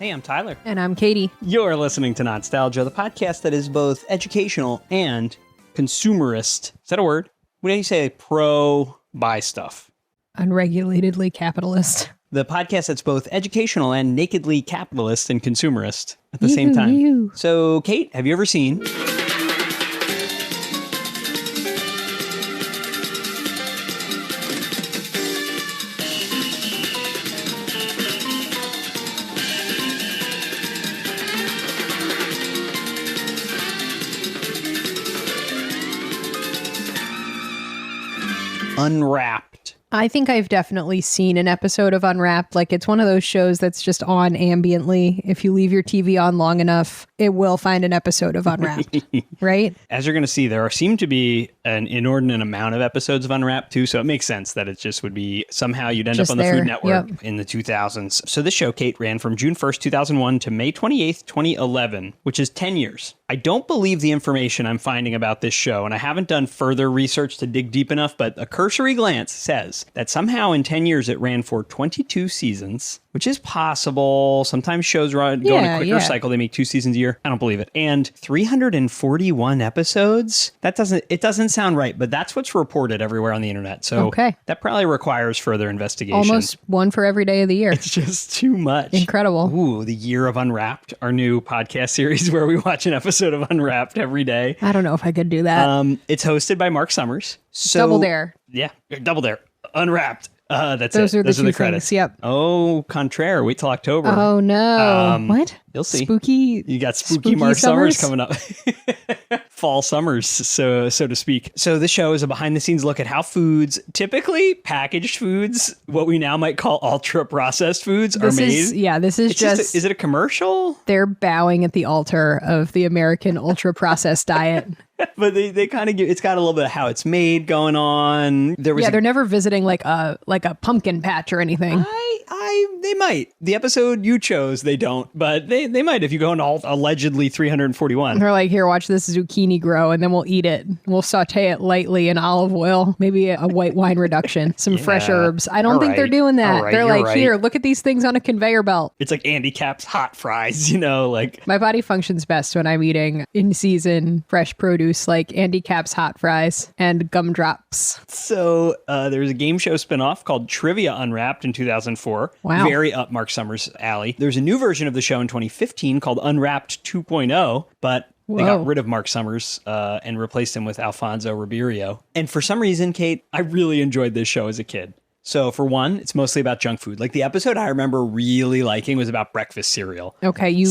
Hey, I'm Tyler. And I'm Katie. You're listening to Not-Stalgia, the podcast that is both educational and consumerist. Is that a word? What do you say? Pro-buy stuff. Unregulatedly capitalist. The podcast that's both educational and nakedly capitalist and consumerist at the same time. So, Kate, have you ever seen... Unwrapped? I think I've definitely seen an episode of Unwrapped. Like, it's one of those shows that's just on ambiently. If you leave your TV on long enough, it will find an episode of Unwrapped, right? As you're going to see, there seem to be an inordinate amount of episodes of Unwrapped, too, so it makes sense that it just would be somehow you'd end just up on the there. Food Network in the 2000s. So this show, Kate, ran from June 1st, 2001 to May 28th, 2011, which is 10 years. I don't believe the information I'm finding about this show, and I haven't done further research to dig deep enough, but a cursory glance says that somehow in 10 years it ran for 22 seasons, which is possible. Sometimes shows go in a quicker cycle. They make 2 seasons a year. I don't believe it. And 341 episodes? It doesn't sound right, but that's what's reported everywhere on the internet. So that probably requires further investigation. Almost one for every day of the year. It's just too much. Incredible. Ooh, the Year of Unwrapped, our new podcast series where we watch an episode of Unwrapped every day. I don't know if I could do that. It's hosted by Mark Summers. So, Double Dare. Yeah, Double Dare. Unwrapped. Those it. are Those are the two credits. Things. Yep. Oh, contraire. Wait till October. Oh, no. What? You'll see. Spooky. You got spooky Mark Summers coming up. Fall summers, so to speak. So this show is a behind-the-scenes look at how foods, typically packaged foods, what we now might call ultra-processed foods, are made. This is just... Is it a commercial? They're bowing at the altar of the American ultra-processed diet. But they kind of it's got a little bit of how it's made going on. They're never visiting like a pumpkin patch or anything. They might. The episode you chose, they don't, but they might if you go on allegedly 341. They're like, here, watch this zucchini grow, and then we'll eat it. We'll saute it lightly in olive oil, maybe a white wine reduction, some fresh herbs. I don't think they're doing that. They're like, here, look at these things on a conveyor belt. It's like Andy Capp's hot fries, like. My body functions best when I'm eating in-season fresh produce like Andy Capp's hot fries and gumdrops. So there's a game show spinoff called Trivia Unwrapped in 2004. Wow. Very up Mark Summers' alley. There's a new version of the show in 2015 called Unwrapped 2.0, but they got rid of Mark Summers and replaced him with Alfonso Ribeiro. And for some reason, Kate, I really enjoyed this show as a kid. So for one, it's mostly about junk food. Like the episode I remember really liking was about breakfast cereal. Okay, you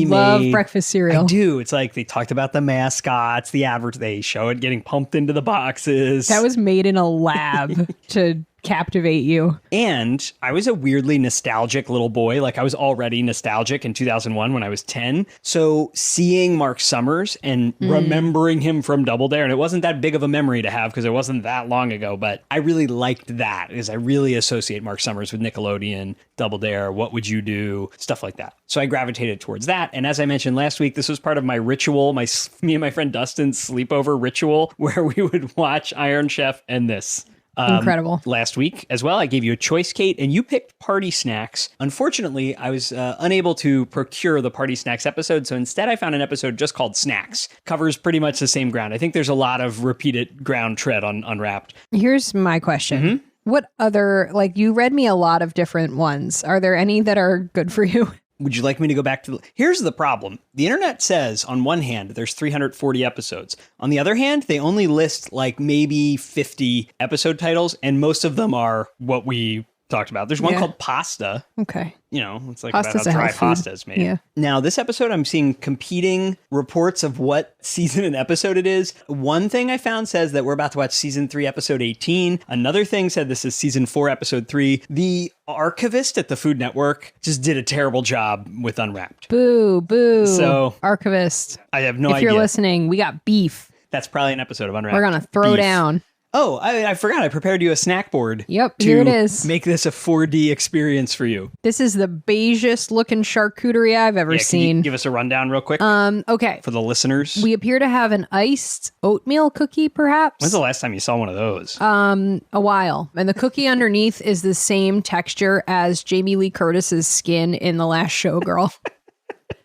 love breakfast cereal. I do. It's like they talked about the mascots, they show it getting pumped into the boxes. That was made in a lab to captivate you. And I was a weirdly nostalgic little boy. Like I was already nostalgic in 2001 when I was 10. So seeing Mark Summers and remembering him from Double Dare, and it wasn't that big of a memory to have because it wasn't that long ago, but I really liked that because I really associate Mark Summers with Nickelodeon, Double Dare, What Would You Do, stuff like that. So I gravitated towards that. And as I mentioned last week, this was part of my ritual, me and my friend Dustin's sleepover ritual where we would watch Iron Chef and this. Incredible. Last week as well, I gave you a choice, Kate, and you picked Party Snacks. Unfortunately, I was unable to procure the Party Snacks episode, so instead I found an episode just called Snacks. Covers pretty much the same ground. I think there's a lot of repeated ground tread on Unwrapped. Here's my question. Mm-hmm. What other, you read me a lot of different ones. Are there any that are good for you? Would you like me to go back to Here's the problem. The internet says, on one hand, there's 340 episodes. On the other hand, they only list maybe 50 episode titles, and most of them are what we talked about. There's one called Pasta. Okay. It's like Pasta's about how dry food. pasta is made. Yeah. Now, this episode, I'm seeing competing reports of what season and episode it is. One thing I found says that we're about to watch season 3, episode 18. Another thing said this is season 4, episode 3. The archivist at the Food Network just did a terrible job with Unwrapped. Boo, boo. So, archivist. I have no idea. If you're listening, we got beef. That's probably an episode of Unwrapped. We're going to throw down. Oh, I forgot. I prepared you a snack board. Yep, here it is. Make this a 4D experience for you. This is the beigest looking charcuterie I've ever seen. Can you give us a rundown real quick? Okay. For the listeners. We appear to have an iced oatmeal cookie, perhaps. When's the last time you saw one of those? A while. And the cookie underneath is the same texture as Jamie Lee Curtis's skin in The Last Showgirl.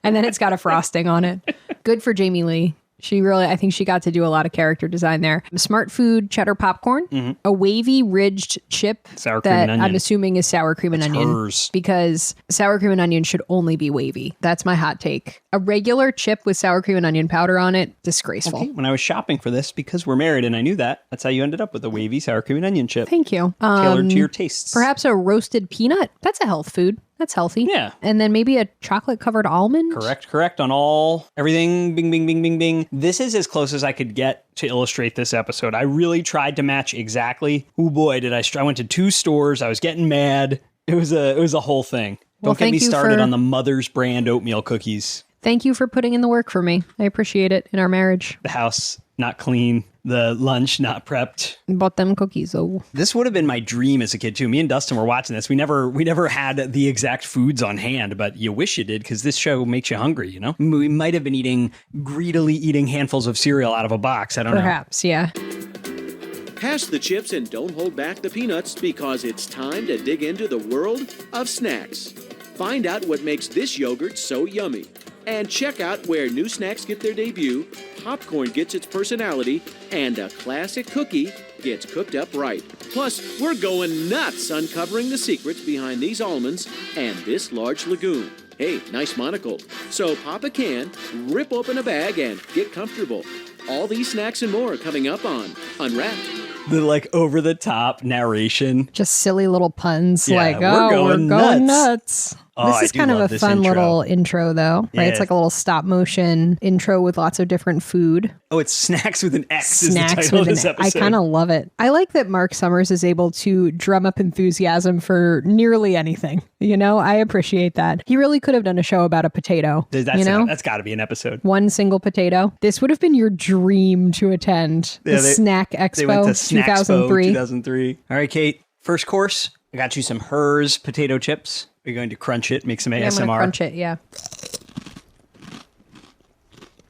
And then it's got a frosting on it. Good for Jamie Lee. I think she got to do a lot of character design there. Smart Food cheddar popcorn, a wavy ridged chip sour cream and onion. I'm assuming is sour cream and onion. Hers. Because sour cream and onion should only be wavy. That's my hot take. A regular chip with sour cream and onion powder on it, disgraceful. Okay. When I was shopping for this, because we're married and I knew that's how you ended up with a wavy sour cream and onion chip. Thank you. Tailored to your tastes. Perhaps a roasted peanut. That's a health food. That's healthy. Yeah. And then maybe a chocolate covered almond. Correct on everything. Bing, bing, bing, bing, bing. This is as close as I could get to illustrate this episode. I really tried to match exactly. Oh boy, did I went to 2 stores. I was getting mad. It was a whole thing. Don't get me started on the Mother's brand oatmeal cookies. Thank you for putting in the work for me. I appreciate it in our marriage. The house not clean. The lunch not prepped. Bought them cookies, though. This would have been my dream as a kid too. Me and Dustin were watching this. We never had the exact foods on hand, but you wish you did because this show makes you hungry, you know? We might have been greedily eating handfuls of cereal out of a box. I don't know. Perhaps, yeah. Pass the chips and don't hold back the peanuts because it's time to dig into the world of snacks. Find out what makes this yogurt so yummy. And check out where new snacks get their debut, popcorn gets its personality, and a classic cookie gets cooked up right. Plus, we're going nuts uncovering the secrets behind these almonds and this large lagoon. Hey, nice monocle. So pop a can, rip open a bag, and get comfortable. All these snacks and more coming up on Unwrapped. The over-the-top narration. Just silly little puns Yeah, we're going nuts. Oh, This is kind of a fun little intro, though, right? Yeah. It's like a little stop motion intro with lots of different food. Oh, it's Snacks with an X is the Snacks title of with this an episode. I kind of love it. I like that Mark Summers is able to drum up enthusiasm for nearly anything. You know, I appreciate that. He really could have done a show about a potato. That's got to be an episode. One single potato. This would have been your dream to attend. The Snack Expo They went to Snack 2003. 2003. All right, Kate. First course. I got you some Hers potato chips. We're going to crunch it, make some ASMR. I'm going to crunch it, yeah.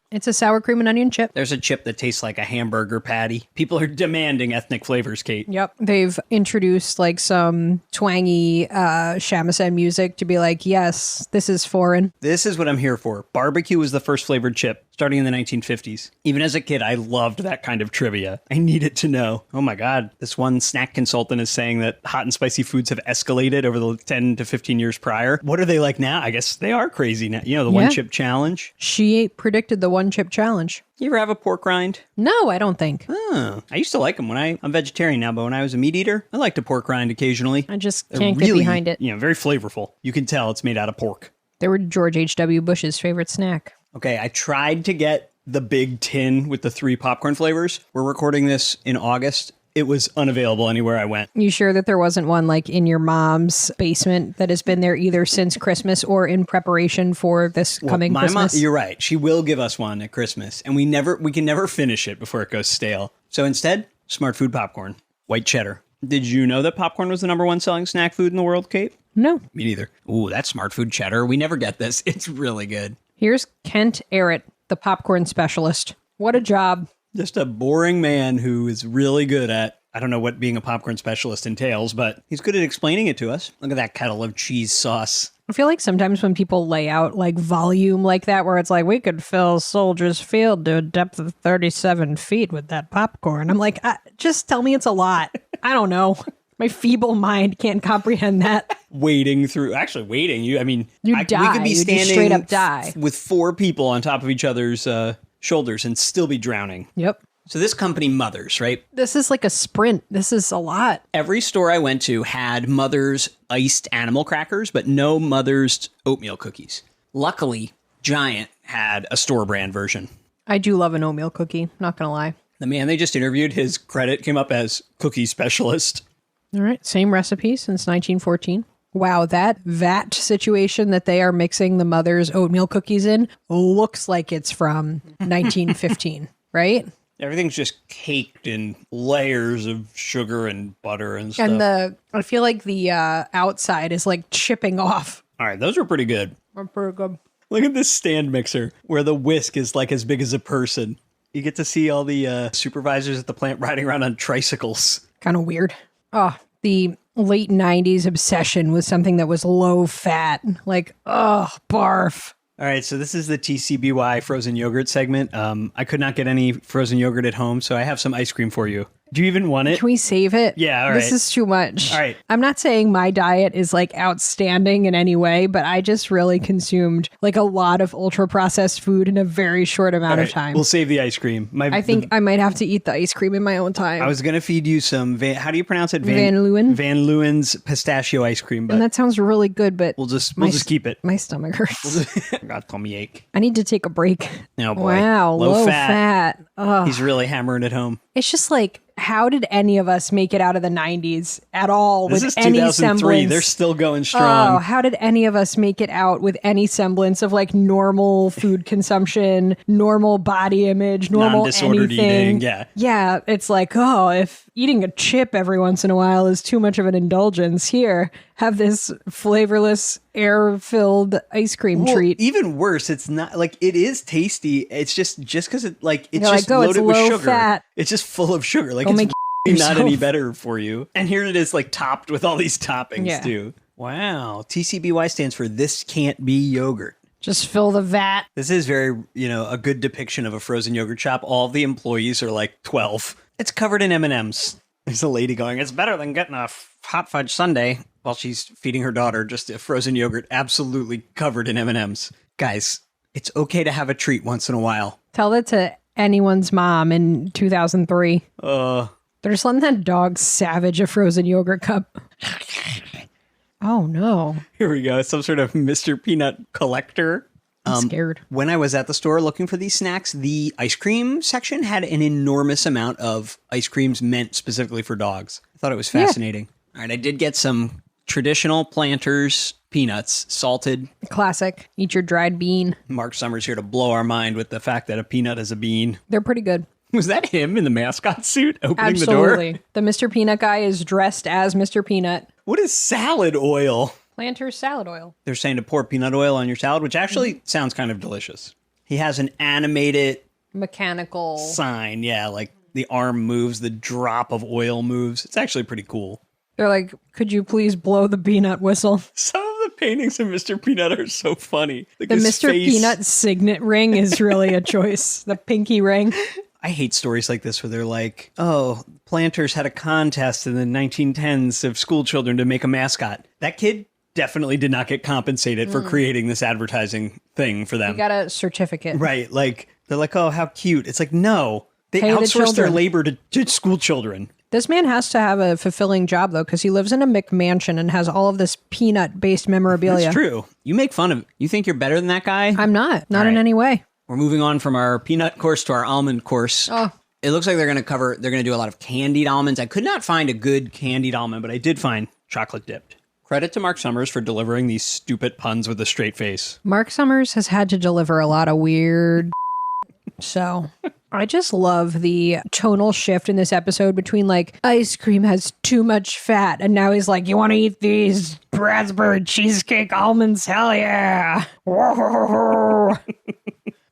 It's a sour cream and onion chip. There's a chip that tastes like a hamburger patty. People are demanding ethnic flavors, Kate. Yep. They've introduced some twangy shamisen music to be like, yes, this is foreign. This is what I'm here for. Barbecue was the first flavored chip, starting in the 1950s. Even as a kid, I loved that kind of trivia. I needed to know. Oh my God, this one snack consultant is saying that hot and spicy foods have escalated over the 10 to 15 years prior. What are they like now? I guess they are crazy now. You know, the one chip challenge. She predicted the one chip challenge. You ever have a pork rind? No, I don't think. Oh, I used to like them I'm vegetarian now, but when I was a meat eater, I liked a pork rind occasionally. I just They're can't really, get behind it. Very flavorful. You can tell it's made out of pork. They were George H.W. Bush's favorite snack. Okay, I tried to get the big tin with the 3 popcorn flavors. We're recording this in August. It was unavailable anywhere I went. You sure that there wasn't one in your mom's basement that has been there either since Christmas or in preparation for this coming Christmas? Mom, you're right. She will give us one at Christmas, and we can never finish it before it goes stale. So instead, Smart Food popcorn, white cheddar. Did you know that popcorn was the #1 selling snack food in the world, Kate? No. Me neither. Ooh, that's Smart Food cheddar. We never get this. It's really good. Here's Kent Arrett, the popcorn specialist. What a job. Just a boring man who is really good at, I don't know what being a popcorn specialist entails, but he's good at explaining it to us. Look at that kettle of cheese sauce. I feel like sometimes when people lay out volume like that, where it's we could fill Soldiers Field to a depth of 37 feet with that popcorn. I'm like, just tell me it's a lot. I don't know. My feeble mind can't comprehend that. Waiting, you die. We could be standing just straight up die with 4 people on top of each other's shoulders and still be drowning. Yep. So this company, Mother's, right? This is like a sprint. This is a lot. Every store I went to had Mother's iced animal crackers, but no Mother's oatmeal cookies. Luckily, Giant had a store brand version. I do love an oatmeal cookie, not gonna lie. The man they just interviewed, his credit came up as cookie specialist. All right, same recipe since 1914. Wow, that vat situation that they are mixing the Mother's oatmeal cookies in looks like it's from 1915, right? Everything's just caked in layers of sugar and butter and stuff. And I feel like the outside is like chipping off. All right, those were pretty good. They're pretty good. Look at this stand mixer where the whisk is like as big as a person. You get to see all the supervisors at the plant riding around on tricycles. Kind of weird. Oh, the late 90s obsession with something that was low fat. Like, oh, barf. All right, so this is the TCBY frozen yogurt segment. I could not get any frozen yogurt at home, so I have some ice cream for you. Do you even want it? Can we save it? Yeah, all right. This is too much. All right. I'm not saying my diet is like outstanding in any way, but I just really consumed like a lot of ultra processed food in a very short amount of time. We'll save the ice cream. I think I might have to eat the ice cream in my own time. I was going to feed you some, how do you pronounce it? Van Leeuwen? Van Leeuwen's pistachio ice cream. But and that sounds really good, but we'll just keep it. My stomach hurts. Got tummy ache. I need to take a break. Oh boy. Wow, low fat. Ugh. He's really hammering it home. It's just like, how did any of us make it out of the 90s at all this with is any 2003. semblance? They're still going strong. Oh, how did any of us make it out with any semblance of like normal food consumption, normal body image, normal non-disordered anything? eating? Yeah. Yeah, it's like, oh, if eating a chip every once in a while is too much of an indulgence, here, have this flavorless, air-filled ice cream treat. Even worse, it's not like it is tasty. It's just because it's You're just like, oh, loaded it's with low sugar. fat. It's just full of sugar. Like Don't it's make not yourself. any better for you. And here it is, like topped with all these toppings Yeah. too. Wow. TCBY stands for This Can't Be Yogurt. Just fill the vat. This is very, a good depiction of a frozen yogurt shop. All the employees are like 12. It's covered in M&Ms. There's a lady going, it's better than getting a hot fudge sundae while she's feeding her daughter just a frozen yogurt absolutely covered in M&Ms. Guys, it's okay to have a treat once in a while. Tell that to anyone's mom in 2003. They're just letting that dog savage a frozen yogurt cup. Oh, no. Here we go. Some sort of Mr. Peanut collector. I'm scared. When I was at the store looking for these snacks, the ice cream section had an enormous amount of ice creams meant specifically for dogs. I thought it was fascinating. All right, I did get some traditional Planters peanuts, salted. Classic. Eat your dried bean. Mark Summers here to blow our mind with the fact that a peanut is a bean. They're pretty good. Was that him in the mascot suit opening Absolutely. the door? The Mr. Peanut guy is dressed as Mr. Peanut. What is salad oil? Planters salad oil. They're saying to pour peanut oil on your salad, which actually sounds kind of delicious. He has an animated Mechanical sign. Yeah, like the arm moves, the drop of oil moves. It's actually pretty cool. They're like, could you please blow the peanut whistle? Some of the paintings of Mr. Peanut are so funny. Like The his Mr. face. Peanut signet ring is really a choice. The pinky ring. I hate stories like this where they're like, oh, Planters had a contest in the 1910s of school children to make a mascot. That kid definitely did not get compensated for creating this advertising thing for them. You got a certificate. Right. Like, they're like, oh, how cute. It's like, no. They Pay the outsource their children. labor to school children. This man has to have a fulfilling job, though, because he lives in a McMansion and has all of this peanut-based memorabilia. That's true. You make fun of... You think you're better than that guy? I'm not. Not All in right. any way. We're moving on from our peanut course to our almond course. Oh. It looks like they're going to do a lot of candied almonds. I could not find a good candied almond, but I did find chocolate dipped. Credit to Mark Summers for delivering these stupid puns with a straight face. Mark Summers has had to deliver a lot of weird. So I just love the tonal shift in this episode between like ice cream has too much fat and now he's like, you want to eat these raspberry cheesecake almonds? Hell yeah.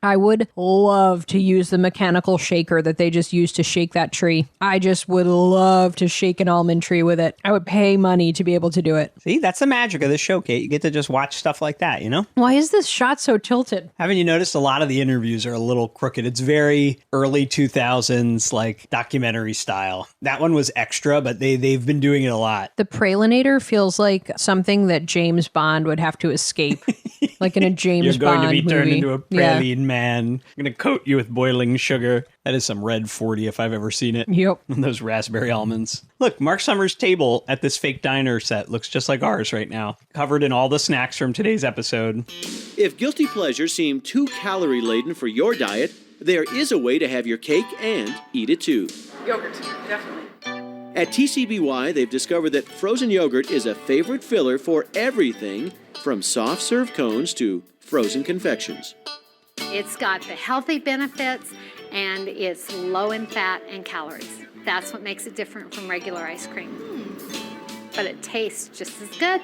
I would love to use the mechanical shaker that they just used to shake that tree. I just would love to shake an almond tree with it. I would pay money to be able to do it. See, that's the magic of this show, Kate. You get to just watch stuff like that, you know? Why is this shot so tilted? Haven't you noticed a lot of the interviews are a little crooked? It's very early 2000s, like documentary style. That one was extra, but they've been doing it a lot. The pralinator feels like something that James Bond would have to escape, like in a James You're going Bond to be turned movie. into a praline man. I'm going to coat you with boiling sugar. That is some red 40 if I've ever seen it. Yep. Those raspberry almonds. Look, Mark Summers' table at this fake diner set looks just like ours right now, covered in all the snacks from today's episode. If guilty pleasures seem too calorie-laden for your diet, there is a way to have your cake and eat it too. Yogurt, definitely. At TCBY, they've discovered that frozen yogurt is a favorite filler for everything from soft serve cones to frozen confections. It's got the healthy benefits and it's low in fat and calories. That's what makes it different from regular ice cream. But it tastes just as good.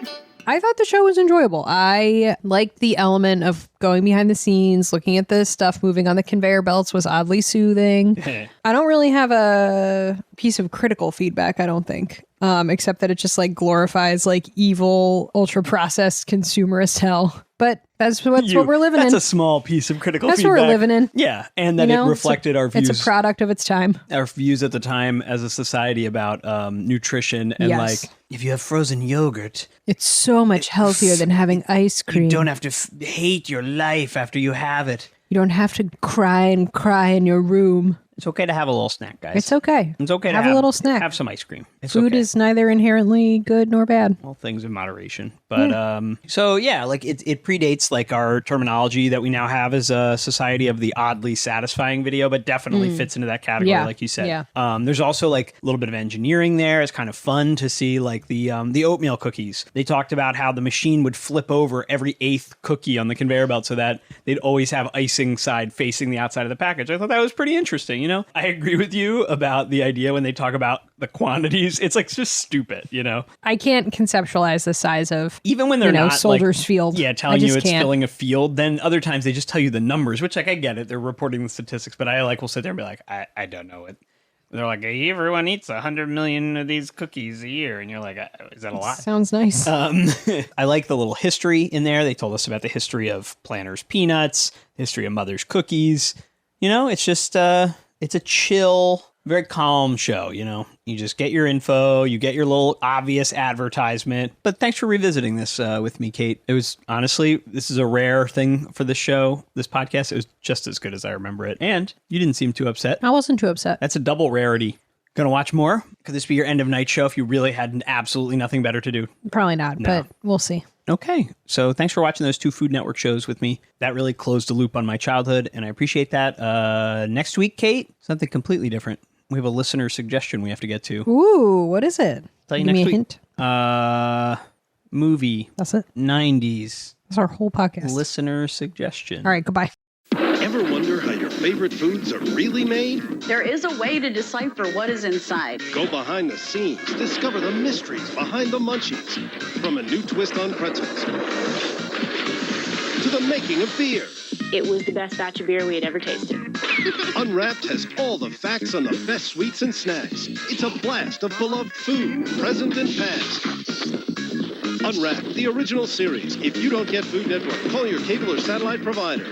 I thought the show was enjoyable. I liked the element of going behind the scenes, looking at the stuff moving on the conveyor belts was oddly soothing. I don't really have a piece of critical feedback, I don't think, except that it just like glorifies like evil, ultra processed consumerist hell. But that's what we're living in. That's a small piece of critical feedback. That's what we're living in. Yeah, and that it reflected our views. It's a product of its time. Our views at the time as a society about nutrition and like, if you have frozen yogurt, it's so much healthier than having ice cream. You don't have to hate your life after you have it. You don't have to cry in your room. It's okay to have a little snack, guys. It's okay. It's okay to have a little snack. Have some ice cream. It's Food okay. is neither inherently good nor bad. All things in moderation. But so yeah, like it predates like our terminology that we now have as a society of the oddly satisfying video, but definitely fits into that category, like you said. Yeah. There's also like a little bit of engineering there. It's kind of fun to see like the oatmeal cookies. They talked about how the machine would flip over every 8th cookie on the conveyor belt so that they'd always have icing side facing the outside of the package. I thought that was pretty interesting. You know, I agree with you about the idea when they talk about the quantities. It's like just stupid, you know? I can't conceptualize the size of, even when they're not Soldier's like, Field. Yeah, telling you it's filling a field. Then other times they just tell you the numbers, which like I get it. They're reporting the statistics, but I like will sit there and be like, I don't know it. They're like, everyone eats 100 million of these cookies a year. And you're like, is that a lot? Sounds nice. I like the little history in there. They told us about the history of Planters peanuts, history of Mother's cookies. You know, it's just, it's a chill, very calm show, you know. You just get your info, you get your little obvious advertisement. But thanks for revisiting this with me, Kate. It was, honestly, this is a rare thing for the show, this podcast. It was just as good as I remember it. And you didn't seem too upset. I wasn't too upset. That's a double rarity. Gonna watch more? Could this be your end of night show if you really had absolutely nothing better to do? Probably not, but we'll see. Okay, so thanks for watching those 2 Food Network shows with me. That really closed the loop on my childhood, and I appreciate that. Next week, Kate, something completely different. We have a listener suggestion we have to get to. Ooh, what is it? Tell you Give next me a week. hint. Movie. That's it. 90s. That's our whole podcast. Listener suggestion. All right, goodbye. Ever wonder how your favorite foods are really made? There is a way to decipher what is inside. Go behind the scenes, discover the mysteries behind the munchies. From a new twist on pretzels to the making of beer. It was the best batch of beer we had ever tasted. Unwrapped has all the facts on the best sweets and snacks. It's a blast of beloved food, present and past. Unwrapped, the original series. If you don't get Food Network, call your cable or satellite provider.